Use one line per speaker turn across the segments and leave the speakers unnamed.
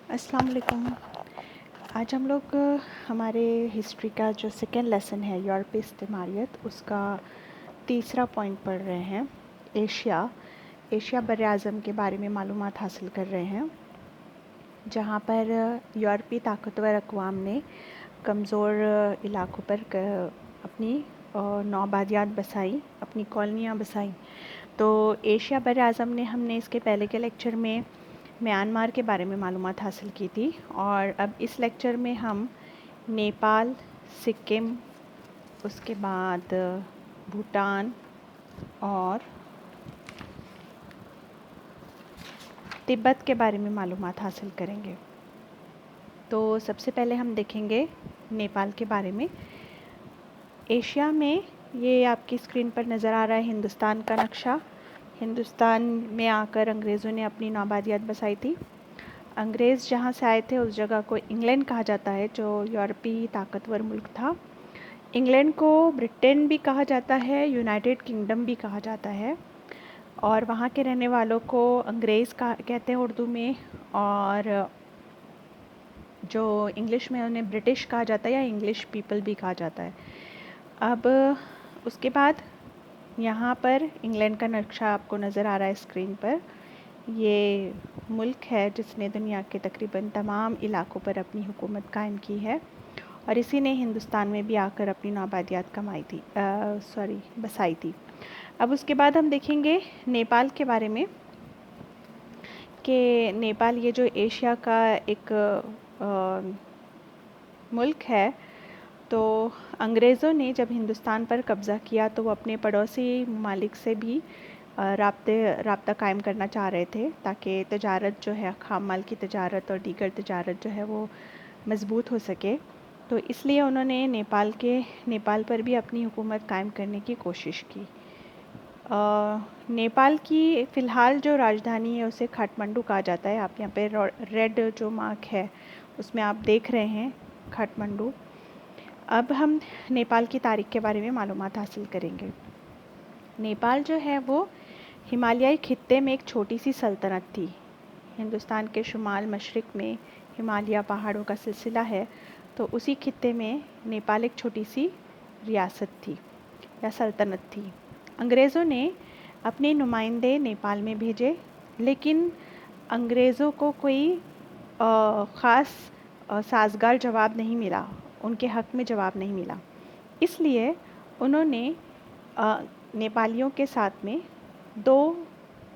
السلام علیکم۔ آج ہم لوگ ہمارے ہسٹری کا جو سیکنڈ لیسن ہے یورپی استعماریت، اس کا تیسرا پوائنٹ پڑھ رہے ہیں۔ ایشیا بر اعظم کے بارے میں معلومات حاصل کر رہے ہیں، جہاں پر یورپی طاقتور اقوام نے کمزور علاقوں پر اپنی نوآبادیات بسائی، اپنی کالونیاں بسائیں۔ تو ایشیا بر اعظم نے ہم نے اس کے پہلے کے لیکچر میں میانمار کے بارے میں معلومات حاصل کی تھی، اور اب اس لیکچر میں ہم نیپال، سکم، اس کے بعد بھوٹان اور تبت کے بارے میں معلومات حاصل کریں گے۔ تو سب سے پہلے ہم دیکھیں گے نیپال کے بارے میں۔ ایشیا میں یہ آپ کی اسکرین پر نظر آ رہا ہے ہندوستان کا نقشہ۔ ہندوستان میں آ کر انگریزوں نے اپنی نوآبادیات بسائی تھی۔ انگریز جہاں سے آئے تھے اس جگہ کو انگلینڈ کہا جاتا ہے، جو یورپی طاقتور ملک تھا۔ انگلینڈ کو برٹن بھی کہا جاتا ہے، یونائٹڈ کنگڈم بھی کہا جاتا ہے، اور وہاں کے رہنے والوں کو انگریز کہتے ہیں اردو میں، اور جو انگلش میں انہیں برٹش کہا جاتا ہے یا انگلش پیپل بھی کہا جاتا ہے۔ اب اس کے بعد یہاں پر انگلینڈ کا نقشہ آپ کو نظر آ رہا ہے اسکرین پر۔ یہ ملک ہے جس نے دنیا کے تقریباً تمام علاقوں پر اپنی حکومت قائم کی ہے، اور اسی نے ہندوستان میں بھی آ کر اپنی نوآبادیات بسائی تھی۔ اب اس کے بعد ہم دیکھیں گے نیپال کے بارے میں، کہ نیپال یہ جو ایشیا کا ایک ملک ہے، تو انگریزوں نے جب ہندوستان پر قبضہ کیا تو وہ اپنے پڑوسی ممالک سے بھی رابطہ قائم کرنا چاہ رہے تھے، تاکہ تجارت جو ہے، خام مال کی تجارت اور دیگر تجارت جو ہے وہ مضبوط ہو سکے۔ تو اس لیے انہوں نے نیپال پر بھی اپنی حکومت قائم کرنے کی کوشش کی۔ نیپال کی فی الحال جو راجدھانی ہے اسے کھاٹمنڈو کہا جاتا ہے۔ آپ یہاں پہ ریڈ جو مارک ہے اس میں آپ دیکھ رہے ہیں کھاٹمنڈو۔ اب ہم نیپال کی تاریخ کے بارے میں معلومات حاصل کریں گے۔ نیپال جو ہے وہ ہمالیائی خطے میں ایک چھوٹی سی سلطنت تھی۔ ہندوستان کے شمال مشرق میں ہمالیہ پہاڑوں کا سلسلہ ہے، تو اسی خطے میں نیپال ایک چھوٹی سی ریاست تھی یا سلطنت تھی۔ انگریزوں نے اپنے نمائندے نیپال میں بھیجے، لیکن انگریزوں کو کوئی خاص سازگار جواب نہیں ملا، ان کے حق میں جواب نہیں ملا۔ اس لیے انہوں نے نیپالیوں کے ساتھ میں 2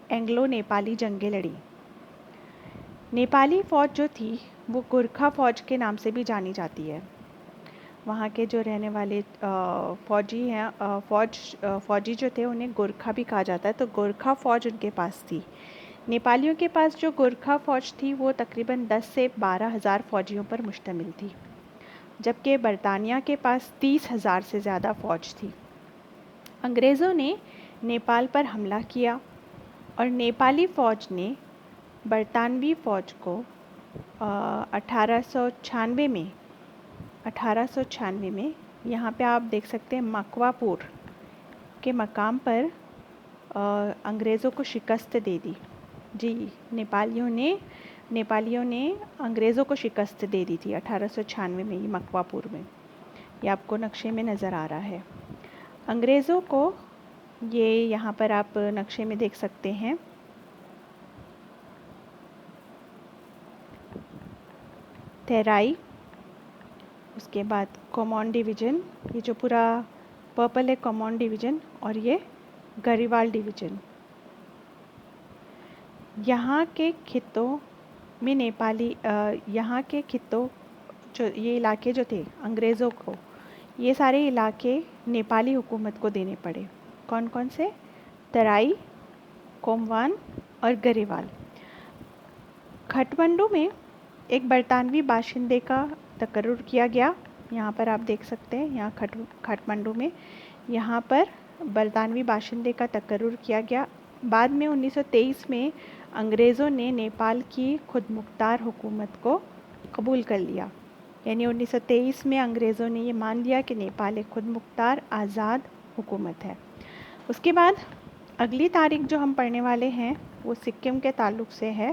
اینگلو نیپالی جنگیں لڑیں۔ نیپالی فوج جو تھی وہ گورکھا فوج کے نام سے بھی جانی جاتی ہے۔ وہاں کے جو رہنے والے فوجی جو تھے انہیں گورکھا بھی کہا جاتا ہے، تو گورکھا فوج ان کے پاس تھی۔ نیپالیوں کے پاس جو گورکھا فوج تھی وہ تقریباً 10 سے 12,000 فوجیوں پر مشتمل تھی، جبکہ برطانیہ کے پاس 30,000 سے زیادہ فوج تھی۔ انگریزوں نے نیپال پر حملہ کیا، اور نیپالی فوج نے برطانوی فوج کو 1896 میں یہاں پہ آپ دیکھ سکتے ہیں مکوا پور کے مقام پر انگریزوں کو شکست دے دی۔ جی، نیپالیوں نے انگریزوں کو شکست دے دی تھی 1896 میں، یہ مکوا پور میں، یہ آپ کو نقشے میں نظر آ رہا ہے۔ انگریزوں کو یہ یہاں پر آپ نقشے میں دیکھ سکتے ہیں، تیرائی، اس کے بعد کومون ڈویژن، یہ جو پورا پرپل ہے کومون ڈویژن، اور یہ گریوال ڈویژن۔ یہاں کے خطوں میں جو یہ علاقے جو تھے انگریزوں کو، یہ سارے علاقے نیپالی حکومت کو دینے پڑے۔ کون کون سے؟ ترائی، کوموان اور گریوال۔ کھٹمنڈو میں ایک برطانوی باشندے کا تقرر کیا گیا، یہاں پر آپ دیکھ سکتے ہیں، یہاں کھٹمنڈو میں یہاں پر برطانوی باشندے کا تقرر کیا گیا۔ بعد میں 1923 میں انگریزوں نے نیپال کی خود مختار حکومت کو قبول کر لیا، یعنی 1923 میں انگریزوں نے یہ مان لیا کہ نیپال ایک خود مختار آزاد حکومت ہے۔ اس کے بعد اگلی تاریخ جو ہم پڑھنے والے ہیں وہ سکم کے تعلق سے ہے۔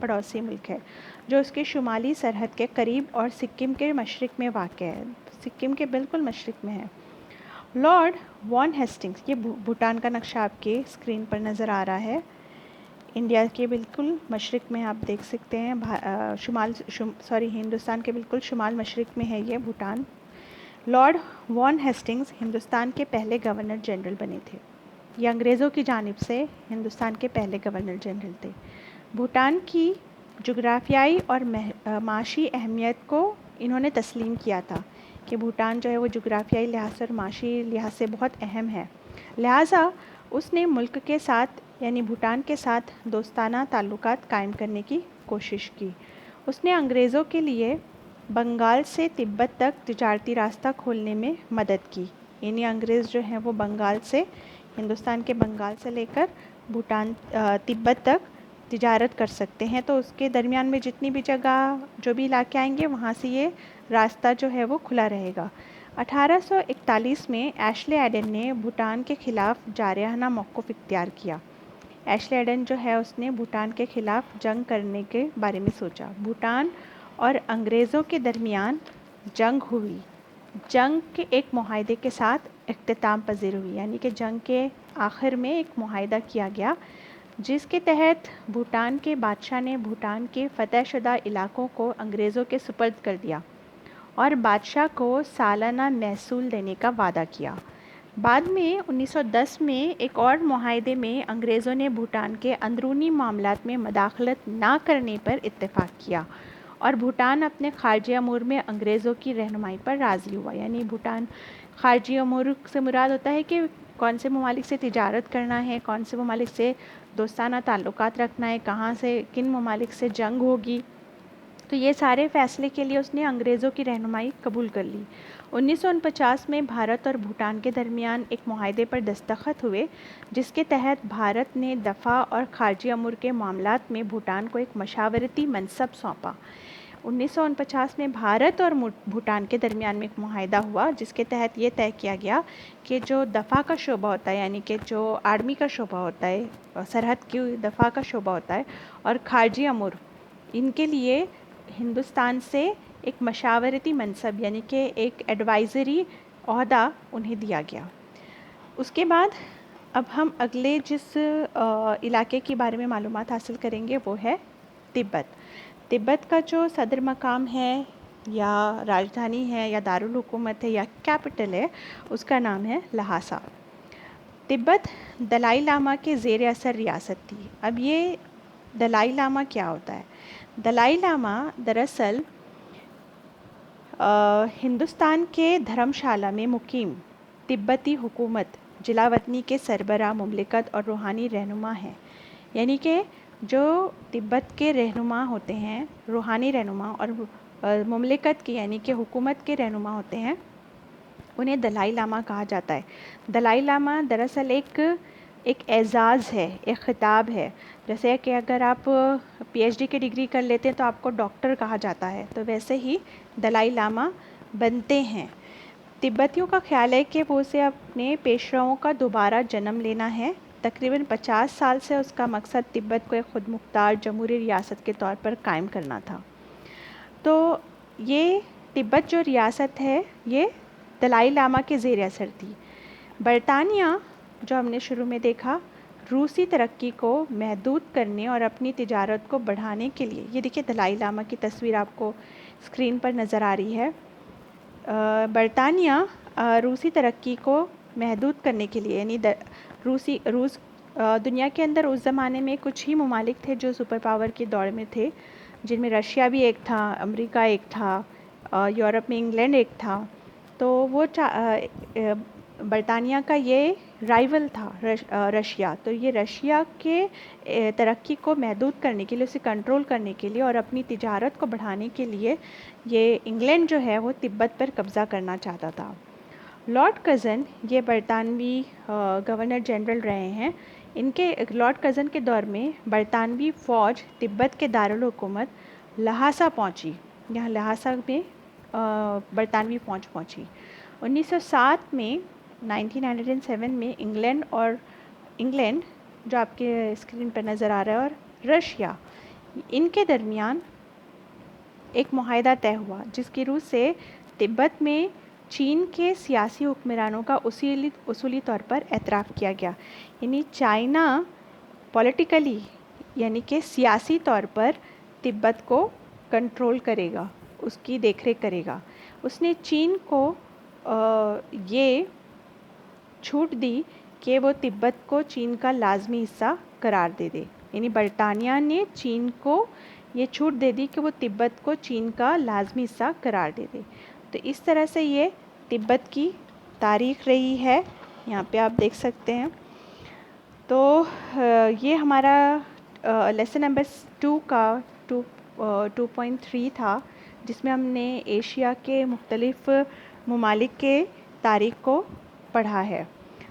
پڑوسی ملک ہے جو اس کے شمالی سرحد کے قریب اور سکم کے مشرق میں واقع ہے، سکم کے بالکل مشرق میں ہے۔ لارڈ وان ہیسٹنگس، یہ بھوٹان کا نقشہ آپ کے اسکرین پر نظر آ رہا ہے، انڈیا کے بالکل مشرق میں آپ دیکھ سکتے ہیں، ہندوستان کے بالکل شمال مشرق میں ہے یہ بھوٹان۔ لارڈ وان ہیسٹنگس ہندوستان کے پہلے گورنر جنرل بنے تھے، یہ انگریزوں کی جانب سے ہندوستان کے پہلے گورنر جنرل تھے۔ بھوٹان کی جغرافیائی اور معاشی اہمیت کو انہوں نے تسلیم کیا تھا کہ بھوٹان جو ہے وہ جغرافیائی لحاظ سے اور معاشی لحاظ سے بہت اہم ہے، لہٰذا اس نے ملک کے ساتھ یعنی بھوٹان کے ساتھ دوستانہ تعلقات قائم کرنے کی کوشش کی۔ اس نے انگریزوں کے لیے بنگال سے تبت تک تجارتی راستہ کھولنے میں مدد کی، یعنی انگریز جو ہیں وہ بنگال سے، ہندوستان کے بنگال سے لے کر بھوٹان تبت تک تجارت کر سکتے ہیں، تو اس کے درمیان میں جتنی بھی جگہ جو بھی علاقے آئیں گے وہاں سے یہ راستہ جو ہے وہ کھلا رہے گا۔ 1841 میں ایشلے ایڈن نے بھوٹان کے خلاف جارحانہ موقف اختیار کیا۔ ایشلے ایڈن جو ہے اس نے بھوٹان کے خلاف جنگ کرنے کے بارے میں سوچا۔ بھوٹان اور انگریزوں کے درمیان جنگ ہوئی، جنگ کے ایک معاہدے کے ساتھ اختتام پذیر ہوئی، یعنی کہ جنگ کے آخر میں ایک معاہدہ کیا گیا جس کے تحت بھوٹان کے بادشاہ نے بھوٹان کے فتح شدہ علاقوں کو انگریزوں کے سپرد کر دیا اور بادشاہ کو سالانہ محصول دینے کا وعدہ کیا۔ بعد میں 1910 میں ایک اور معاہدے میں انگریزوں نے بھوٹان کے اندرونی معاملات میں مداخلت نہ کرنے پر اتفاق کیا اور بھوٹان اپنے خارجی امور میں انگریزوں کی رہنمائی پر راضی ہوا، یعنی بھوٹان خارجی امور سے مراد ہوتا ہے کہ کون سے ممالک سے تجارت کرنا ہے، کون سے ممالک سے دوستانہ تعلقات رکھنا ہے، کہاں سے کن ممالک سے جنگ ہوگی، تو یہ سارے فیصلے کے لیے اس نے انگریزوں کی رہنمائی قبول کر لی۔ 1949 میں بھارت اور بھوٹان کے درمیان ایک معاہدے پر دستخط ہوئے جس کے تحت بھارت نے دفاع اور خارجی امور کے معاملات میں بھوٹان کو ایک مشاورتی منصب سونپا۔ 1949 میں بھارت اور بھوٹان کے درمیان میں ایک معاہدہ ہوا جس کے تحت یہ طے کیا گیا کہ جو دفاع کا شعبہ ہوتا ہے، یعنی کہ جو آرمی کا شعبہ ہوتا ہے، سرحد کی دفاع کا شعبہ ہوتا ہے، اور خارجی امور، ان کے لیے ہندوستان سے ایک مشاورتی منصب یعنی کہ ایک ایڈوائزری عہدہ انہیں دیا گیا۔ اس کے بعد اب ہم اگلے جس علاقے کے بارے میں معلومات حاصل کریں گے وہ ہے تبت۔ تبت کا جو صدر مقام ہے یا راجدھانی ہے یا دارالحکومت ہے یا کیپٹل ہے، اس کا نام ہے لہاسا۔ تبت دلائی لاما کے زیر اثر ریاست تھی۔ اب یہ دلائی لاما کیا ہوتا ہے؟ دلائی لاما دراصل ہندوستان کے دھرم شالہ میں مقیم تبتی حکومت جلاوطنی کے سربراہ مملکت اور روحانی رہنما ہیں، یعنی کہ جو تبت کے رہنما ہوتے ہیں، روحانی رہنما، اور مملکت کی یعنی کہ حکومت کے رہنما ہوتے ہیں، انہیں دلائی لاما کہا جاتا ہے۔ دلائی لاما دراصل ایک اعزاز ہے، ایک خطاب ہے، جیسے کہ اگر آپ پی ایچ ڈی کی ڈگری کر لیتے ہیں تو آپ کو ڈاکٹر کہا جاتا ہے، تو ویسے ہی دلائی لاما بنتے ہیں۔ تبتیوں کا خیال ہے کہ وہ اسے اپنے پیشروؤں کا دوبارہ جنم لینا ہے۔ تقریباً 50 سال سے اس کا مقصد تبت کو ایک خود مختار جمہوری ریاست کے طور پر قائم کرنا تھا۔ تو یہ تبت جو ریاست ہے یہ دلائی لاما کے زیر اثر تھی۔ برطانیہ، جو ہم نے شروع میں دیکھا، روسی ترقی کو محدود کرنے اور اپنی تجارت کو بڑھانے کے لیے، یہ دیکھیے دلائی لاما کی تصویر آپ کو اسکرین پر نظر آ رہی ہے۔ برطانیہ روسی ترقی کو محدود کرنے کے لیے، یعنی روس دنیا کے اندر اس زمانے میں کچھ ہی ممالک تھے جو سپر پاور کی دوڑ میں تھے، جن میں رشیا بھی ایک تھا، امریکہ ایک تھا، یورپ میں انگلینڈ ایک تھا، تو وہ برطانیہ کا یہ رائیول تھا رشیا، تو یہ رشیا کے ترقی کو محدود کرنے کے لیے، اسے کنٹرول کرنے کے لیے اور اپنی تجارت کو بڑھانے کے لیے یہ انگلینڈ جو ہے وہ تبت پر قبضہ کرنا چاہتا تھا۔ لارڈ کزن یہ برطانوی گورنر جنرل رہے ہیں۔ ان کے لارڈ کزن کے دور میں برطانوی فوج تبت کے دارالحکومت لہاسا پہنچی، یہاں لہاسا میں برطانوی فوج پہنچی۔ 1907 میں 1907 میں انگلینڈ جو آپ کے اسکرین پر نظر آ رہا ہے، اور رشیا، ان کے درمیان ایک معاہدہ طے ہوا جس کی روح سے تبت میں چین کے سیاسی حکمرانوں کا اصولی طور پر اعتراف کیا گیا. یعنی چائنا پولیٹیکلی یعنی کہ سیاسی طور پر تبت کو کنٹرول کرے گا، اس کی دیکھ ریکھ کرے گا. اس نے چین کو یہ چھوٹ دی کہ وہ تبت کو چین کا لازمی حصہ قرار دے دے. یعنی برطانیہ نے چین کو یہ چھوٹ دے دی کہ وہ تبت کو چین کا لازمی حصہ قرار دے دے. تو اس طرح سے یہ تبت کی تاریخ رہی ہے. یہاں پہ آپ دیکھ سکتے ہیں. تو یہ ہمارا لیسن نمبر 2 کا 2.3 تھا، جس میں ہم نے ایشیا کے مختلف ممالک کے تاریخ کو پڑھا ہے.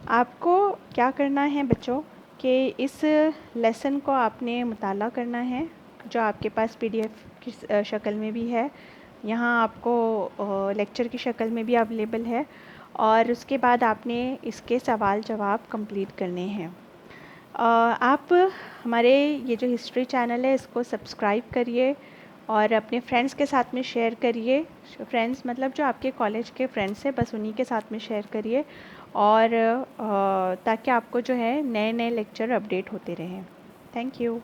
آپ کو کیا کرنا ہے بچوں کہ اس لیسن کو آپ نے مطالعہ کرنا ہے، جو آپ کے پاس PDF کی شکل میں بھی ہے، یہاں آپ کو لیکچر کی شکل میں بھی اویلیبل ہے، اور اس کے بعد آپ نے اس کے سوال جواب کمپلیٹ کرنے ہیں. آپ ہمارے یہ جو ہسٹری چینل ہے اس کو سبسکرائب کریے اور اپنے فرینڈس کے ساتھ میں شیئر کریے. فرینڈس مطلب جو آپ کے کالج کے فرینڈس ہیں، بس انہی کے ساتھ میں شیئر کریے، اور تاکہ آپ کو جو ہے نئے نئے لیکچر اپڈیٹ ہوتے رہیں. Thank you.